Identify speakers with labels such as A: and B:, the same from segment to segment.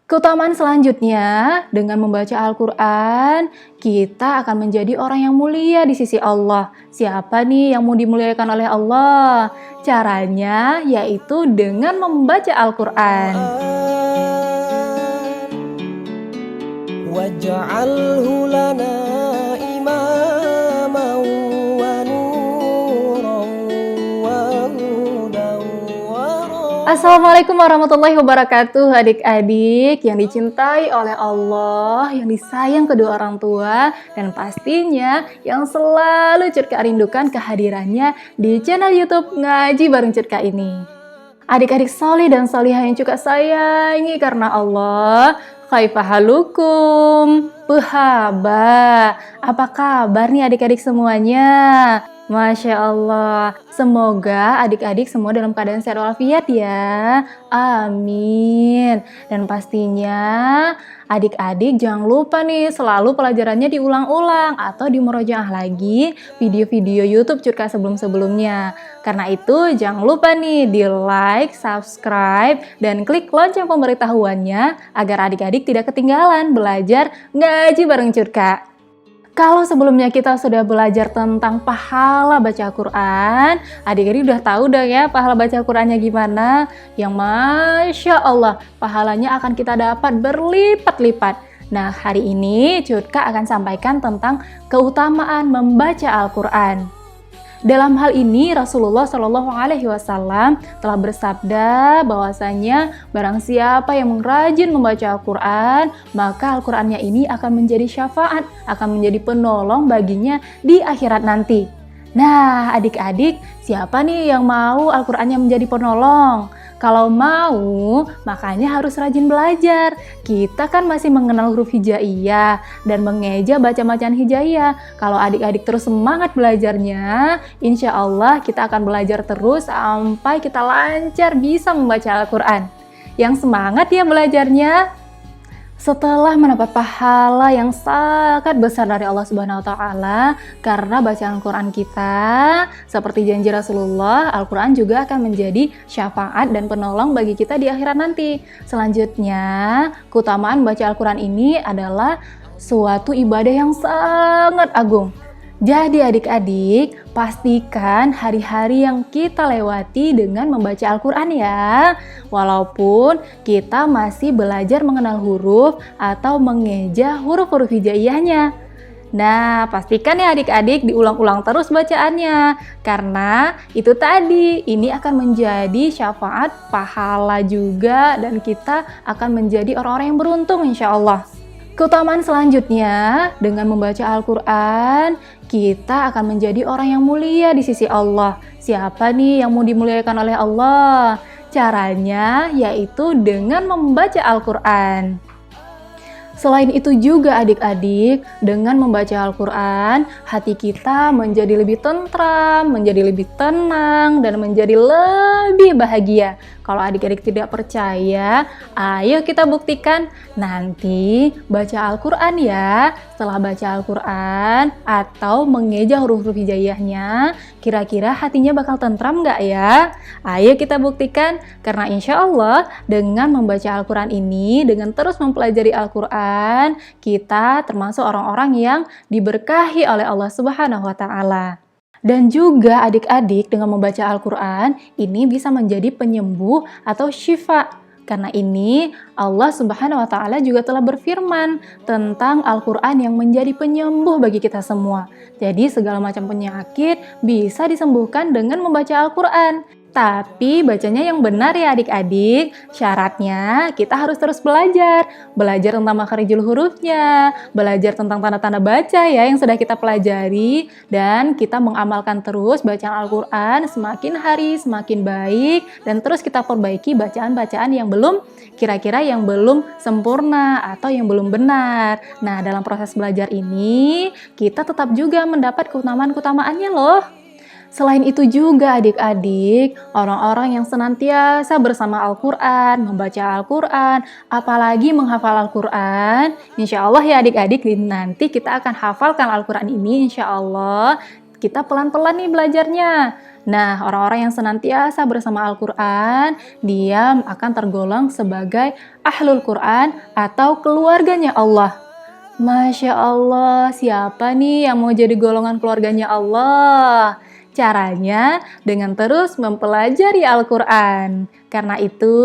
A: Keutamaan selanjutnya, dengan membaca Al-Quran, kita akan menjadi orang yang mulia di sisi Allah. Siapa nih yang mau dimuliakan oleh Allah? Caranya yaitu dengan membaca Al-Quran.
B: Waj'alhu lana imaman wa nuran wa hudan wa
A: Assalamualaikum warahmatullahi wabarakatuh, adik-adik yang dicintai oleh Allah, yang disayang kedua orang tua, dan pastinya yang selalu Curka rindukan kehadirannya di channel YouTube Ngaji Bareng Curka ini. Adik-adik solih dan solihah yang Curka sayangi karena Allah, kaifahalukum, puhaba, apa kabar nih adik-adik semuanya? Masya Allah, semoga adik-adik semua dalam keadaan sehat walafiat ya. Amin. Dan pastinya adik-adik jangan lupa nih selalu pelajarannya diulang-ulang atau dimurojaah lagi video-video YouTube Curka sebelum-sebelumnya. Karena itu jangan lupa nih di like, subscribe, dan klik lonceng pemberitahuannya agar adik-adik tidak ketinggalan belajar ngaji bareng Curka. Kalau sebelumnya kita sudah belajar tentang pahala baca Al-Quran, adik-adik udah tahu dong ya pahala baca Al-Qurannya gimana? Yang Masya Allah, pahalanya akan kita dapat berlipat-lipat. Nah, hari ini Curka akan sampaikan tentang keutamaan membaca Al-Quran. Dalam hal ini Rasulullah Shallallahu Alaihi Wasallam telah bersabda bahwasanya barang siapa yang rajin membaca Al-Quran, maka Al-Qurannya ini akan menjadi syafaat, akan menjadi penolong baginya di akhirat nanti. Nah, adik-adik, siapa nih yang mau Al-Qurannya menjadi penolong? Kalau mau, makanya harus rajin belajar. Kita kan masih mengenal huruf hijaiyah dan mengeja baca bacaan hijaiyah. Kalau adik-adik terus semangat belajarnya, insya Allah kita akan belajar terus sampai kita lancar bisa membaca Al-Quran. Yang semangat ya belajarnya. Setelah mendapat pahala yang sangat besar dari Allah Subhanahu wa Ta'ala karena bacaan Al-Quran kita, seperti janji Rasulullah, Al-Quran juga akan menjadi syafaat dan penolong bagi kita di akhirat nanti. Selanjutnya, keutamaan baca Al-Quran ini adalah suatu ibadah yang sangat agung. Jadi adik-adik, pastikan hari-hari yang kita lewati dengan membaca Al-Quran ya. Walaupun kita masih belajar mengenal huruf atau mengeja huruf-huruf hijaiyahnya. Nah, pastikan ya adik-adik diulang-ulang terus bacaannya. Karena itu tadi, ini akan menjadi syafaat, pahala juga, dan kita akan menjadi orang-orang yang beruntung insya Allah. Keutamaan selanjutnya, dengan membaca Al-Quran, kita akan menjadi orang yang mulia di sisi Allah. Siapa nih yang mau dimuliakan oleh Allah? Caranya yaitu dengan membaca Al-Quran. Selain itu juga adik-adik, dengan membaca Al-Quran, hati kita menjadi lebih tentram, menjadi lebih tenang, dan menjadi lebih bahagia. Kalau adik-adik tidak percaya, ayo kita buktikan. Nanti baca Al-Quran ya. Setelah baca Al-Quran atau mengeja huruf-huruf hijaiyahnya, kira-kira hatinya bakal tentram nggak ya? Ayo kita buktikan, karena insya Allah dengan membaca Al-Quran ini, dengan terus mempelajari Al-Quran, kita termasuk orang-orang yang diberkahi oleh Allah Subhanahu wa Ta'ala. Dan juga adik-adik dengan membaca Al-Quran ini bisa menjadi penyembuh atau syifa. Karena ini Allah Subhanahu wa Ta'ala juga telah berfirman tentang Al-Quran yang menjadi penyembuh bagi kita semua. Jadi segala macam penyakit bisa disembuhkan dengan membaca Al-Quran. Tapi bacanya yang benar ya adik-adik. Syaratnya kita harus terus belajar. Belajar tentang makharijul hurufnya, belajar tentang tanda-tanda baca ya yang sudah kita pelajari, dan kita mengamalkan terus bacaan Al-Quran semakin hari semakin baik, dan terus kita perbaiki bacaan-bacaan yang belum kira-kira yang belum sempurna atau yang belum benar. Nah, dalam proses belajar ini kita tetap juga mendapat keutamaan-keutamaannya loh. Selain itu juga adik-adik, orang-orang yang senantiasa bersama Al-Quran, membaca Al-Quran, apalagi menghafal Al-Quran, insya Allah ya adik-adik, nanti kita akan hafalkan Al-Quran ini insya Allah. kita pelan-pelan nih belajarnya. Nah, orang-orang yang senantiasa bersama Al-Quran, dia akan tergolong sebagai ahlul Quran atau keluarganya Allah. Masya Allah, siapa nih yang mau jadi golongan keluarganya Allah? Caranya dengan terus mempelajari Al-Quran. Karena itu,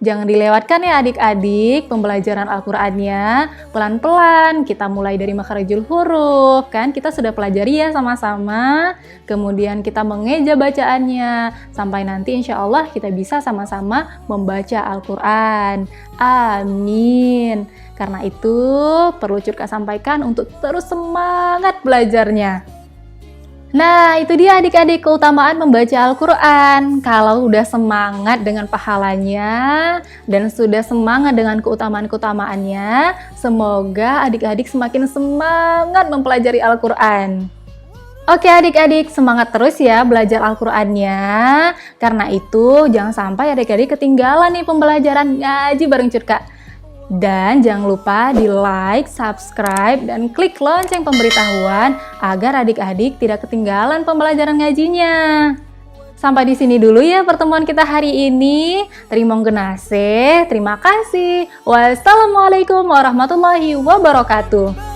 A: jangan dilewatkan ya adik-adik pembelajaran Al-Qurannya. Pelan-pelan, kita mulai dari makharijul huruf. Kan kita sudah pelajari ya sama-sama. Kemudian kita mengeja bacaannya. Sampai nanti insya Allah kita bisa sama-sama membaca Al-Quran. Amin. Karena itu, perlu Curka sampaikan untuk terus semangat belajarnya. Nah, itu dia adik-adik keutamaan membaca Al-Quran. Kalau udah semangat dengan pahalanya dan sudah semangat dengan keutamaan-keutamaannya, semoga adik-adik semakin semangat mempelajari Al-Quran. Oke adik-adik, semangat terus ya belajar Al-Qurannya. Karena itu, jangan sampai adik-adik ketinggalan nih pembelajaran ngaji bareng Curka. Dan jangan lupa di like, subscribe, dan klik lonceng pemberitahuan agar adik-adik tidak ketinggalan pembelajaran ngajinya. Sampai di sini dulu ya pertemuan kita hari ini. Terima kasih. Wassalamualaikum warahmatullahi wabarakatuh.